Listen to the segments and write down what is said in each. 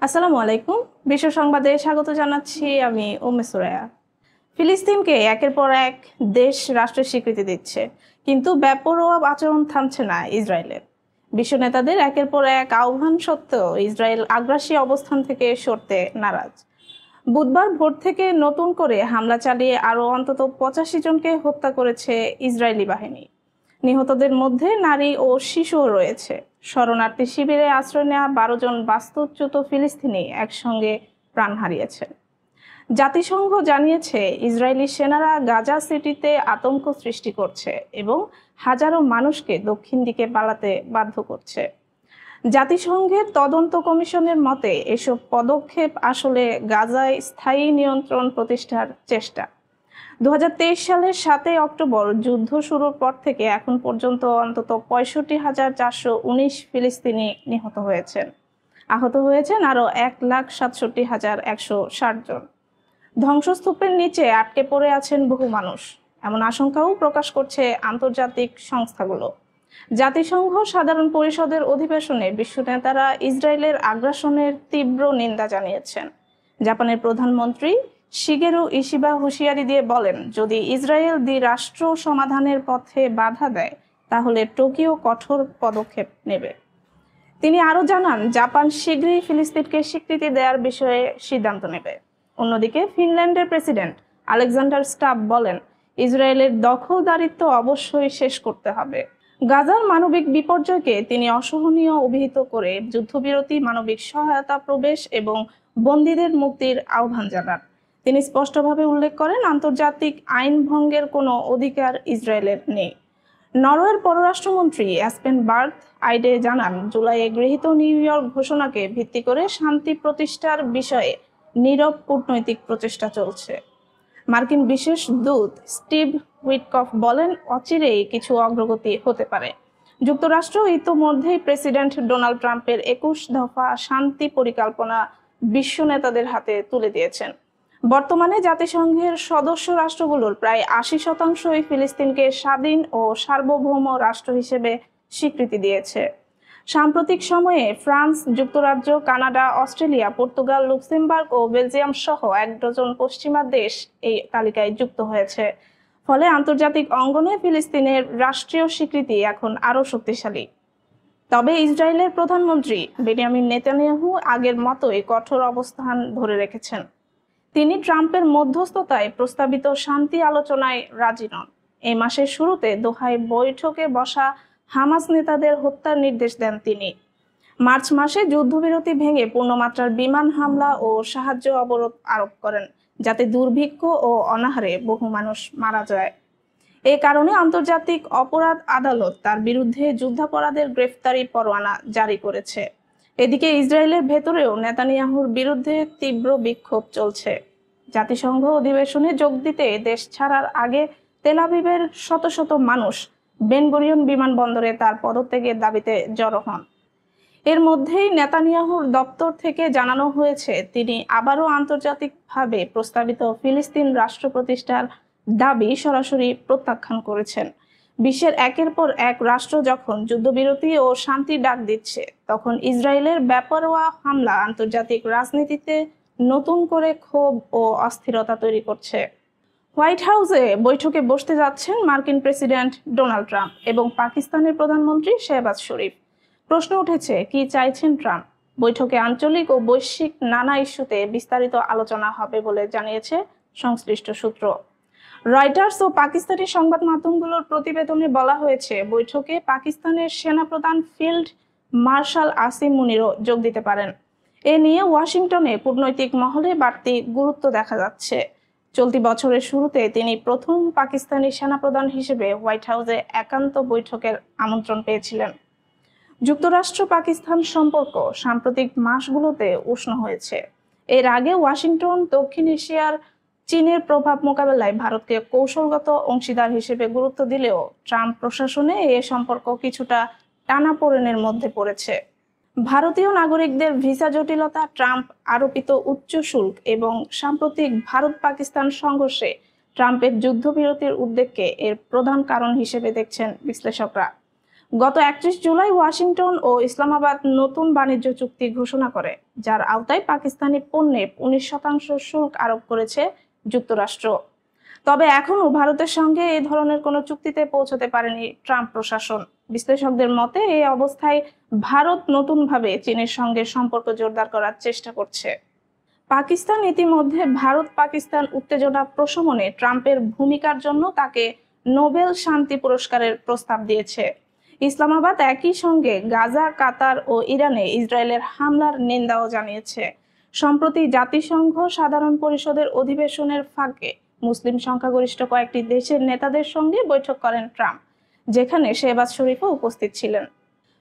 আসসালামু আলাইকুম। বিশ্ব সংবাদে স্বাগত জানাচ্ছি আমি উম্মে সুরায়া। ফিলিস্তিনকে একের পর এক দেশ রাষ্ট্রের স্বীকৃতি দিচ্ছে, কিন্তু বেপরোয়া আচরণ থামছে না ইসরায়েলের। বিশ্ব নেতাদের একের পর এক আহ্বান সত্ত্বেও ইসরায়েল আগ্রাসী অবস্থান থেকে সরতে নারাজ। বুধবার ভোর থেকে নতুন করে হামলা চালিয়ে আরও অন্তত 85 জনকে হত্যা করেছে ইসরায়েলি বাহিনী। নিহতদের মধ্যে নারী ও শিশুও রয়েছে। শরণার্থী শিবিরে আশ্রয় নেওয়া 12 জন বাস্তুচ্যুত ফিলিস্তিনি একসঙ্গে প্রাণ হারিয়েছেন। জাতিসংঘ জানিয়েছে ইসরায়েলি সেনারা গাজা সিটিতে আতঙ্ক সৃষ্টি করছে এবং হাজারো মানুষকে দক্ষিণ দিকে পালাতে বাধ্য করছে। জাতিসংঘের তদন্ত কমিশনের মতে এসব পদক্ষেপ আসলে গাজায় স্থায়ী নিয়ন্ত্রণ প্রতিষ্ঠার চেষ্টা। 2023 সালের 7 অক্টোবর যুদ্ধ শুরুর পর থেকে এখন পর্যন্ত অন্তত 65,419 ফিলিস্তিনি নিহত হয়েছেন। আহত হয়েছেন আরও 1,67,160 জন। ধ্বংসস্তূপের নিচে আটকে পড়ে আছেন বহু মানুষ, এমন আশঙ্কাও প্রকাশ করছে আন্তর্জাতিক সংস্থাগুলো। জাতিসংঘ সাধারণ পরিষদের অধিবেশনে বিশ্ব নেতারা ইসরায়েলের আগ্রাসনের তীব্র নিন্দা জানিয়েছেন। জাপানের প্রধানমন্ত্রী শিগেরু ইশিবা হুঁশিয়ারি দিয়ে বলেন, যদি ইসরায়েল দ্বিরাষ্ট্র সমাধানের পথে বাধা দেয় তাহলে টোকিও কঠোর পদক্ষেপ নেবে। তিনি আরও জানান, জাপান শীঘ্রই ফিলিস্তিনকে স্বীকৃতি দেওয়ার বিষয়ে সিদ্ধান্ত নেবে। অন্যদিকে ফিনল্যান্ডের প্রেসিডেন্ট আলেকজান্ডার স্টাব বলেন, ইসরায়েলের দখলদারিত্ব অবশ্যই শেষ করতে হবে। গাজার মানবিক বিপর্যয়কে তিনি অসহনীয় অভিহিত করে যুদ্ধবিরতি, মানবিক সহায়তা, প্রবেশ এবং বন্দীদের মুক্তির আহ্বান জানান। তিনি স্পষ্টভাবে উল্লেখ করেন, আন্তর্জাতিক আইন ভঙ্গের কোনো অধিকার ইসরায়েলের নেই। নরওয়ের পররাষ্ট্রমন্ত্রী অ্যাসপেন বার্থ আইডে জানান, জুলাইয়ে গৃহীত নিউ ইয়র্ক ঘোষণাকে ভিত্তি করে শান্তি প্রতিষ্ঠার বিষয়ে নীরব কূটনৈতিক প্রচেষ্টা চলছে। মার্কিন বিশেষ দূত স্টিভ উইটকফ বলেন, অচিরেই কিছু অগ্রগতি হতে পারে। যুক্তরাষ্ট্র ইতোমধ্যেই প্রেসিডেন্ট ডোনাল্ড ট্রাম্পের 21 দফা শান্তি পরিকল্পনা বিশ্ব নেতাদের হাতে তুলে দিয়েছেন। বর্তমানে জাতিসংঘের সদস্য রাষ্ট্রগুলোর প্রায় 80%ই ফিলিস্তিনকে স্বাধীন ও সার্বভৌম রাষ্ট্র হিসেবে স্বীকৃতি দিয়েছে। সাম্প্রতিক সময়ে ফ্রান্স, যুক্তরাজ্য, কানাডা, অস্ট্রেলিয়া, পর্তুগাল, লুক্সেমবার্গ ও বেলজিয়াম সহ 1 ডজন পশ্চিমা দেশ এই তালিকায় যুক্ত হয়েছে। ফলে আন্তর্জাতিক অঙ্গনে ফিলিস্তিনের রাষ্ট্রীয় স্বীকৃতি এখন আরও শক্তিশালী। তবে ইসরায়েলের প্রধানমন্ত্রী বেনিয়ামিন নেতানিয়াহু আগের মতোই কঠোর অবস্থান ধরে রেখেছেন। তিনি ট্রাম্পের মধ্যস্থতায় প্রস্তাবিত শান্তি আলোচনায় রাজি নন। এই মাসের শুরুতে দোহায় বৈঠকে বসা হামাস নেতাদের হত্যার নির্দেশ দেন তিনি। মার্চ মাসে যুদ্ধবিরতি ভেঙে পূর্ণমাত্রার বিমান হামলা ও সাহায্য অবরোধ আরোপ করেন, যাতে দুর্ভিক্ষ ও অনাহারে বহু মানুষ মারা যায়। এই কারণে আন্তর্জাতিক অপরাধ আদালত তার বিরুদ্ধে যুদ্ধাপরাধের গ্রেফতারি পরোয়ানা জারি করেছে। এদিকে ইসরায়েলের ভেতরেও নেতানিয়াহুর বিরুদ্ধে তীব্র বিক্ষোভ চলছে। জাতিসংঘ অধিবেশনে যোগ দিতে দেশ ছাড়ার আগে তেল আবিবের শত শত মানুষ বেন গুরিয়ন বিমানবন্দরে তার পদত্যাগের দাবিতে জড়ো হন। এর মধ্যেই নেতানিয়াহুর দপ্তর থেকে জানানো হয়েছে, তিনি আবারও আন্তর্জাতিকভাবে প্রস্তাবিত ফিলিস্তিন রাষ্ট্র প্রতিষ্ঠার দাবি সরাসরি প্রত্যাখ্যান করেছেন। বিশ্বের একের পর এক রাষ্ট্র যখন যুদ্ধবিরতি ও শান্তির ডাক দিচ্ছে, তখন ইসরায়েলের বেপরোয়া হামলা আন্তর্জাতিক রাজনীতিতে নতুন করে ক্ষোভ ও অস্থিরতা তৈরি করছে। হোয়াইট হাউসে বৈঠকে বসতে যাচ্ছেন মার্কিন প্রেসিডেন্ট ডোনাল্ড ট্রাম্প এবং পাকিস্তানের প্রধানমন্ত্রী শেহবাজ শরীফ। প্রশ্ন উঠেছে, কি চাইছেন ট্রাম্প? বৈঠকে আঞ্চলিক ও বৈশ্বিক নানা ইস্যুতে বিস্তারিত আলোচনা হবে বলে জানিয়েছে সংশ্লিষ্ট সূত্র। রয়টার্স ও পাকিস্তানি সংবাদ মাধ্যমগুলোর প্রতিবেদনে বলা হয়েছে, বৈঠকে পাকিস্তানের সেনাপ্রধান ফিল্ড মার্শাল আসিম মুনিরও যোগ দিতে পারেন। এ নিয়ে ওয়াশিংটনে কূটনৈতিক মহলে বাড়তি গুরুত্ব দেখা যাচ্ছে। চলতি বছরের শুরুতে তিনি প্রথম পাকিস্তানি সেনাপ্রধান হিসেবে হোয়াইট হাউসে একান্ত বৈঠকের আমন্ত্রণ পেয়েছিলেন। যুক্তরাষ্ট্র পাকিস্তান সম্পর্ক সাম্প্রতিক মাসগুলোতে উষ্ণ হয়েছে। এর আগে ওয়াশিংটন দক্ষিণ এশিয়ার চীনের প্রভাব মোকাবেলায় ভারতকে কৌশলগত অংশীদার হিসেবে গুরুত্ব দিলেও ট্রাম্প প্রশাসনে এ সম্পর্ক কিছুটা টানাপোড়েনের মধ্যে পড়েছে। ভারতীয় নাগরিকদের ভিসা জটিলতা, ট্রাম্প আরোপিত উচ্চ শুল্ক এবং সাম্প্রতিক ভারত পাকিস্তান সংঘর্ষে ট্রাম্পের যুদ্ধবিরতির উদ্বেগকে এর প্রধান কারণ হিসেবে দেখছেন বিশ্লেষকরা। গত 31 জুলাই ওয়াশিংটন ও ইসলামাবাদ নতুন বাণিজ্য চুক্তি ঘোষণা করে, যার আওতায় পাকিস্তানি পণ্যে 19% শুল্ক আরোপ করেছে যুক্তরাষ্ট্র। তবে এখনো ভারতের সঙ্গে এই ধরনের কোনো চুক্তিতে পৌঁছতে পারেনি ট্রাম্প প্রশাসন। বিশ্লেষকদের মতে এই অবস্থায় ভারত নতুনভাবে চীনের সঙ্গে সম্পর্ক জোরদার করার চেষ্টা করছে। পাকিস্তান ইতিমধ্যে ভারত পাকিস্তান উত্তেজনা প্রশমনে ট্রাম্পের ভূমিকার জন্য তাকে নোবেল শান্তি পুরস্কারের প্রস্তাব দিয়েছে। ইসলামাবাদ একই সঙ্গে গাজা, কাতার ও ইরানে ইসরায়েলের হামলার নিন্দাও জানিয়েছে। সম্প্রতি জাতিসংঘ সাধারণ পরিষদের অধিবেশনের ফাঁকে মুসলিম সংখ্যাগরিষ্ঠ কয়েকটি দেশের নেতাদের সঙ্গে বৈঠক করেন ট্রাম্প, যেখানে শেহবাজ শরীফও উপস্থিত ছিলেন।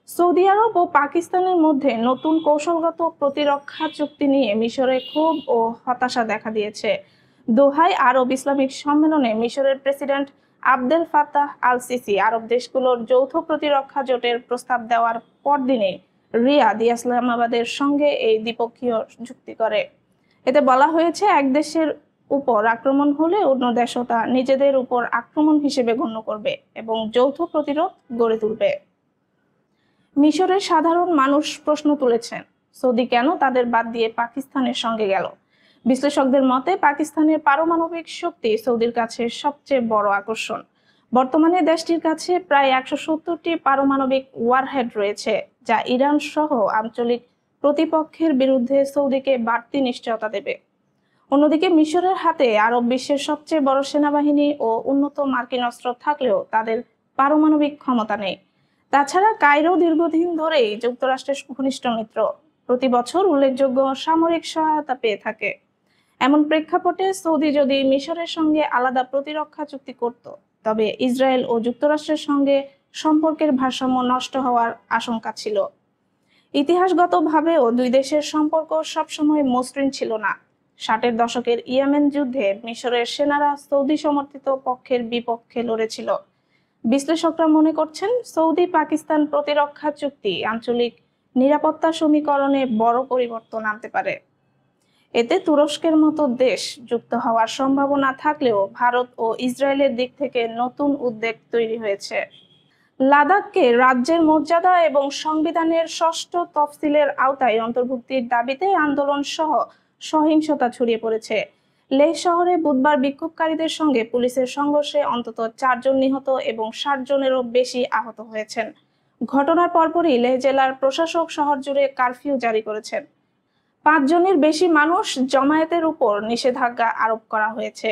সৌদি আরব ও পাকিস্তানের মধ্যে নতুন কৌশলগত প্রতিরক্ষা চুক্তি নিয়ে মিশরে ক্ষোভ ও হতাশা দেখা দিয়েছে। দোহায় আরব ইসলামিক সম্মেলনে মিশরের president Abdel Fattah al Sisi আরব দেশগুলোর যৌথ প্রতিরক্ষা জোটের প্রস্তাব দেওয়ার পরদিনে রিয়াদ ইসলামাবাদের সঙ্গে এই দ্বিপক্ষীয় চুক্তি করে। এতে বলা হয়েছে, এক দেশের উপর আক্রমণ হলে অন্য দেশও তা নিজেদের উপর আক্রমণ হিসেবে গণ্য করবে এবং যৌথ প্রতিরোধ গড়ে তুলবে। মিশরের সাধারণ মানুষ প্রশ্ন তুলেছেন, সৌদি কেন তাদের বাদ দিয়ে পাকিস্তানের সঙ্গে গেল? বিশ্লেষকদের মতে, পাকিস্তানের পারমাণবিক শক্তি সৌদির কাছে সবচেয়ে বড় আকর্ষণ। বর্তমানে দেশটির কাছে প্রায় 170টি পারমাণবিক ওয়ারহেড রয়েছে, যা ইরান সহ আঞ্চলিক প্রতিপক্ষের বিরুদ্ধে সৌদিকে বাড়তি নিশ্চয়তা দেবে। অন্যদিকে মিশরের হাতে আরব বিশ্বের সবচেয়ে বড় সেনাবাহিনী ও উন্নত মার্কিন অস্ত্র থাকলেও তাদের পারমাণবিক ক্ষমতা নেই। তাছাড়া কায়রো দীর্ঘদিন ধরেই যুক্তরাষ্ট্রের ঘনিষ্ঠ মিত্র, প্রতি বছর উল্লেখযোগ্য সামরিক সহায়তা পেয়ে থাকে। এমন প্রেক্ষাপটে সৌদি যদি মিশরের সঙ্গে আলাদা প্রতিরক্ষা চুক্তি করত, তবে ইসরায়েল ও যুক্তরাষ্ট্রের সঙ্গে সম্পর্কের ভারসাম্য নষ্ট হওয়ার আশঙ্কা ছিল। ইতিহাসগতভাবেও দুই দেশের সম্পর্ক সবসময় মসৃণ ছিল না। 60-এর দশকের ইয়েমেন যুদ্ধে মিশরের সেনারা সৌদি সমর্থিত পক্ষের বিপক্ষে লড়েছিল। বিশ্লেষকরা মনে করছেন, সৌদি পাকিস্তান প্রতিরক্ষা চুক্তি আঞ্চলিক নিরাপত্তা সমীকরণে বড় পরিবর্তন আনতে পারে। এতে তুরস্কের মতো দেশ যুক্ত হওয়ার সম্ভাবনা থাকলেও ভারত ও ইসরায়েলের দিক থেকে নতুন উদ্বেগ তৈরি হয়েছে। লাদাখকে রাজ্যের মর্যাদা এবং সংবিধানের 6ষ্ঠ তফসিলের আওতায় অন্তর্ভুক্তির দাবিতে আন্দোলন সহ সহিংসতা ছড়িয়ে পড়েছে। লেহ শহরে বুধবার বিক্ষোভকারীদের সঙ্গে পুলিশের সংঘর্ষে অন্তত 4 জন নিহত এবং 60 জনেরও বেশি আহত হয়েছেন। ঘটনার পরপরই লেহ জেলার প্রশাসক শহর জুড়ে কারফিউ জারি করেছেন। 5 জনের বেশি মানুষ জমায়েতের উপর নিষেধাজ্ঞা আরোপ করা হয়েছে।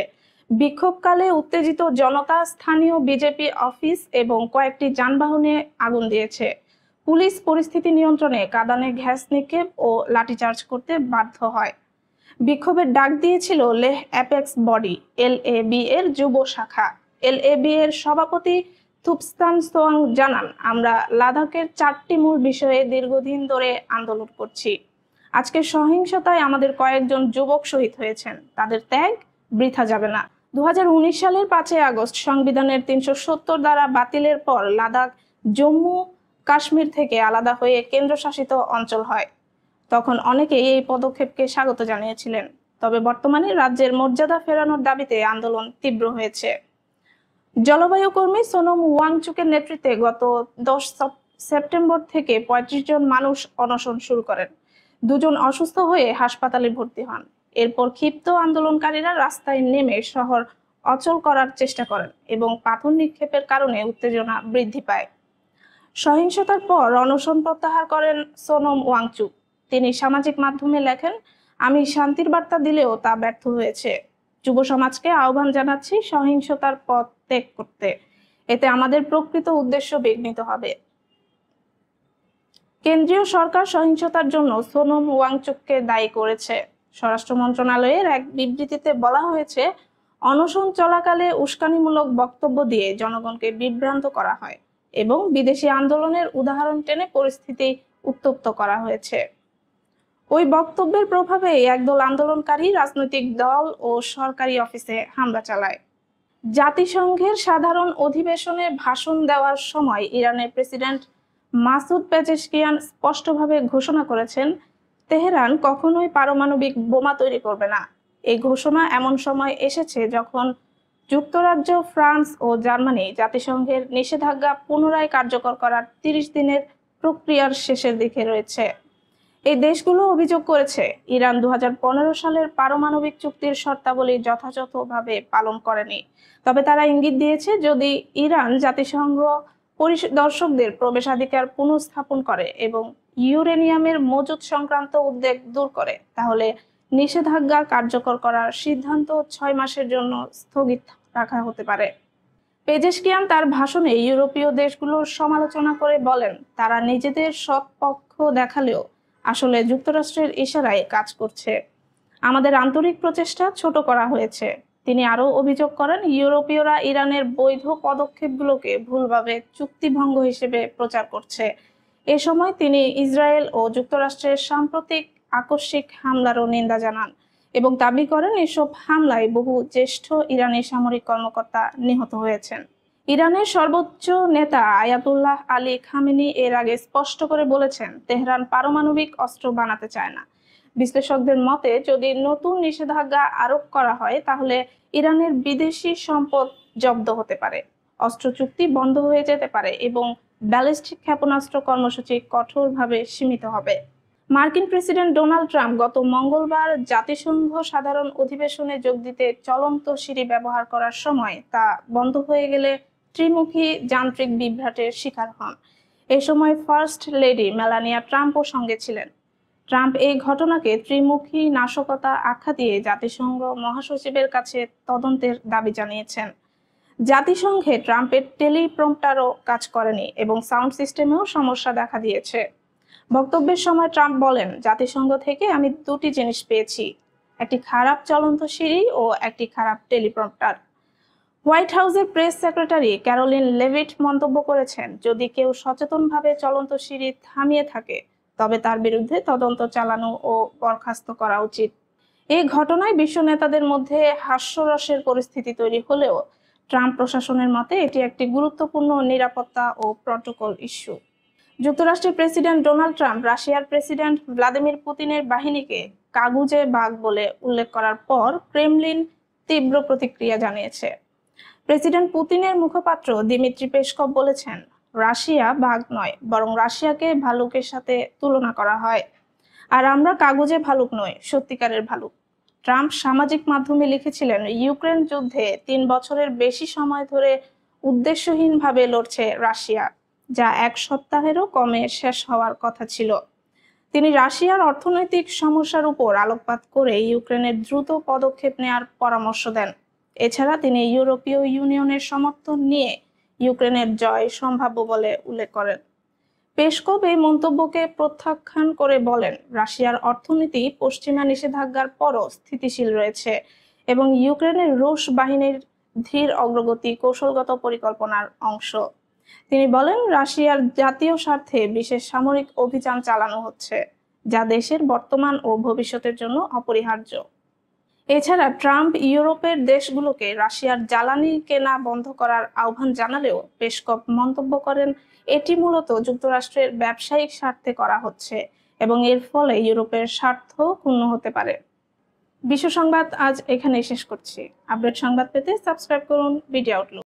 বিক্ষোভকালে উত্তেজিত জনতা স্থানীয় বিজেপি অফিস এবং কয়েকটি যানবাহনে আগুন দিয়েছে। পুলিশ পরিস্থিতি নিয়ন্ত্রণে কাঁদানে গ্যাস নিক্ষেপ ও লাঠিচার্জ করতে বাধ্য হয়। বিক্ষোভের ডাক দিয়েছিল লেহ অ্যাপেক্স বডি LAB এর যুব শাখা। LAB এর সভাপতি থুপস্তান সোয়াং জানান, আমরা লাদাখের 4টি মূল বিষয়ে দীর্ঘদিন ধরে আন্দোলন করছি। আজকের সহিংসতায় আমাদের কয়েকজন যুবক শহীদ হয়েছেন, তাদের ত্যাগ বৃথা যাবে না। 2019 সালের 5 আগস্ট সংবিধানের 370 ধারা বাতিলের পর লাদাখ জম্মু কাশ্মীর থেকে আলাদা হয়ে কেন্দ্রশাসিত অঞ্চল হয়। তখন অনেকেই এই পদক্ষেপকে স্বাগত জানিয়েছিলেন। তবে বর্তমানে রাজ্যের মর্যাদা ফেরানোর দাবিতে আন্দোলন তীব্র হয়েছে। জলবায়ু কর্মী সোনম ওয়াংচুকের নেতৃত্বে গত 10 সেপ্টেম্বর থেকে 35 জন মানুষ অনশন শুরু করেন। 2 জন অসুস্থ হয়ে হাসপাতালে ভর্তি হন। এরপর ক্ষিপ্ত আন্দোলনকারীরা রাস্তায় নেমে শহর অচল করার চেষ্টা করেন এবং পাথর নিক্ষেপের কারণে উত্তেজনা বৃদ্ধি পায়। সহিংসতার পর অনশন প্রত্যাহার করেন সোনম ওয়াংচুক। তিনি সামাজিক মাধ্যমে লেখেন, আমি শান্তির বার্তা দিলেও তা ব্যর্থ হয়েছে। যুব সমাজকে আহ্বান জানাচ্ছি সহিংসতার পথ ত্যাগ করতে। এতে আমাদের প্রকৃত উদ্দেশ্য বিঘ্নিত হবে। কেন্দ্রীয় সরকার সহিংসতার জন্য সোনম ওয়াংচুককে দায়ী করেছে। স্বরাষ্ট্র মন্ত্রণালয়ের এক বিবৃতিতে বলা হয়েছে, অনশন চলাকালে উস্কানিমূলক বক্তব্য দিয়ে জনগণকে বিভ্রান্ত করা হয় এবং বিদেশি আন্দোলনের উদাহরণ টেনে পরিস্থিতি উত্তপ্ত করা হয়েছে। ওই বক্তব্যের প্রভাবে একদল আন্দোলনকারী রাজনৈতিক দল ও সরকারি অফিসে হামলা চালায়। জাতিসংঘের সাধারণ অধিবেশনে ভাষণ দেওয়ার সময় ইরানের প্রেসিডেন্ট মাসুদ পেজেশকিয়ান স্পষ্টভাবে ঘোষণা করেছেন, তেহরান কখনোই পারমাণবিক বোমা তৈরি করবে না। এই ঘোষণা এমন সময় এসেছে যখন যুক্তরাজ্য, ফ্রান্স ও জার্মানি জাতিসংঘের নিষেধাজ্ঞা পুনরায় কার্যকর করার 30 দিনের প্রক্রিয়ার শেষের দিকে রয়েছে। এই দেশগুলো অভিযোগ করেছে ইরান 2015 সালের পারমাণবিক চুক্তির শর্তাবলী যথাযথভাবে পালন করেনি। তবে তারা ইঙ্গিত দিয়েছে যদি ইরান জাতিসংঘ পরিদর্শকদের প্রবেশাধিকার পুনঃস্থাপন করে এবং ইউরেনিয়ামের মজুত সংক্রান্ত উদ্বেগ দূর করে, তাহলে নিষেধাজ্ঞা কার্যকর করার সিদ্ধান্ত 6 মাসের জন্য স্থগিত রাখা হতে পারে। পেজেশকিয়ান তার ভাষণে ইউরোপীয় দেশগুলোর সমালোচনা করে বলেন, তারা নিজেদের সৎ পক্ষ দেখালেও আসলে যুক্তরাষ্ট্রের ইশারায় কাজ করছে। আমাদের আন্তরিক প্রচেষ্টা ছোট করা হয়েছে। তিনি আরও অভিযোগ করেন, ইউরোপীয়রা ইরানের বৈধ পদক্ষেপগুলোকে ভুলভাবে চুক্তিভঙ্গ হিসেবে প্রচার করছে। এ সময় তিনি ইসরায়েল ও যুক্তরাষ্ট্রের সাম্প্রতিক আকস্মিক হামলারও নিন্দা জানান এবং দাবি করেন এসব হামলায় বহু জ্যেষ্ঠ ইরানি সামরিক কর্মকর্তা নিহত হয়েছেন। ইরানের সর্বোচ্চ নেতা আয়াতুল্লাহ আলী খামেনি এর আগে স্পষ্ট করে বলেছেন, তেহরান পারমাণবিক অস্ত্র বানাতে চায় না। বিশ্লেষকদের মতে, যদি নতুন নিষেধাজ্ঞা আরোপ করা হয় তাহলে ইরানের বিদেশি সম্পদ জব্দ হতে পারে, অস্ত্র চুক্তি বন্ধ হয়ে যেতে পারে এবং ব্যালিস্টিক ক্ষেপণাস্ত্র কর্মসূচি কঠোরভাবে সীমিত হবে। মার্কিন প্রেসিডেন্ট ডোনাল্ড ট্রাম্প গত মঙ্গলবার জাতিসংঘ সাধারণ অধিবেশনে যোগ দিতে চলন্ত সিঁড়ি ব্যবহার করার সময় তা বন্ধ হয়ে গেলে ত্রিমুখী যান্ত্রিক বিভ্রাটের শিকার হন। এ সময় ফার্স্ট লেডি মেলানিয়া ট্রাম্পও সঙ্গে ছিলেন। ট্রাম্প এই ঘটনাকে ত্রিমুখী নাশকতা আখ্যা দিয়ে জাতিসংঘ মহাসচিবের কাছে তদন্তের দাবি জানিয়েছেন। জাতিসংঘে ট্রাম্পের টেলিপ্রম্পটারও কাজ করেনি এবং সাউন্ড সিস্টেমেও সমস্যা দেখা দিয়েছে। বক্তব্যের সময় ট্রাম্প বলেন, জাতিসংঘ থেকে আমি দুটি জিনিস পেয়েছি, একটি খারাপ চলন্ত সিঁড়ি ও একটি খারাপ টেলিপ্রম্পটার। হোয়াইট হাউসের প্রেস সেক্রেটারি ক্যারোলিন লেভিট মন্তব্য করেছেন, যদি কেউ সচেতনভাবে চলন্ত সিঁড়ি থামিয়ে থাকে তবে তার বিরুদ্ধে তদন্ত চালানো ও বরখাস্ত করা উচিত। এই ঘটনায় বিশ্ব নেতাদের মধ্যে হাস্যরসের পরিস্থিতি তৈরি হলেও ট্রাম্প প্রশাসনের মতে এটি একটি গুরুত্বপূর্ণ নিরাপত্তা ও প্রটোকল ইস্যু। যুক্তরাষ্ট্রের প্রেসিডেন্ট ডোনাল্ড ট্রাম্প রাশিয়ার প্রেসিডেন্ট ভ্লাদিমির পুতিনের বাহিনীকে কাগুজে বাঘ বলে উল্লেখ করার পর ক্রেমলিন তীব্র প্রতিক্রিয়া জানিয়েছে। প্রেসিডেন্ট পুতিনের মুখপাত্র দিমিত্রি পেসকভ বলেছেন, রাশিয়া বাঘ নয়, বরং রাশিয়াকে ভালুকের সাথে তুলনা করা হয়, আর আমরা কাগুজে ভালুক নই, সত্যিকারের ভালুক। ট্রাম্প সামাজিক মাধ্যমে লিখেছিলেন, ইউক্রেন যুদ্ধে 3 বছরের বেশি সময় ধরে উদ্দেশ্যহীনভাবে লড়ছে রাশিয়া, যা 1 সপ্তাহেরও কমে শেষ হওয়ার কথা ছিল। তিনি রাশিয়ার অর্থনৈতিক সমস্যার উপর আলোকপাত করে ইউক্রেনের দ্রুত পদক্ষেপ নেওয়ার পরামর্শ দেন। এছাড়া তিনি ইউরোপীয় ইউনিয়নের সমর্থন নিয়ে ইউক্রেনের জয় সম্ভাব্য বলে উল্লেখ করেন। পেসকভ এই মন্তব্যকে প্রত্যাখ্যান করে বলেন, রাশিয়ার অর্থনীতি পশ্চিমা নিষেধাজ্ঞার পরও স্থিতিশীল রয়েছে এবং ইউক্রেনের রুশ বাহিনীর ধীর অগ্রগতি কৌশলগত পরিকল্পনার অংশ। তিনি বলেন, রাশিয়ার জাতীয় স্বার্থে বিশেষ সামরিক অভিযান চালানো হচ্ছে, যা দেশের বর্তমান ও ভবিষ্যতের জন্য অপরিহার্য। এছাড়া ট্রাম্প ইউরোপের দেশগুলোকে রাশিয়ার জ্বালানি কেনা বন্ধ করার আহ্বান জানালেও পেসকভ মন্তব্য করেন, এটি মূলত যুক্তরাষ্ট্রের ব্যবসায়িক স্বার্থে করা হচ্ছে এবং এর ফলে ইউরোপের স্বার্থ ক্ষুণ্ণ হতে পারে। বিশ্ব সংবাদ আজ এখানেই শেষ করছি। আপডেট সংবাদ পেতে সাবস্ক্রাইব করুন বিডি আউটলুক।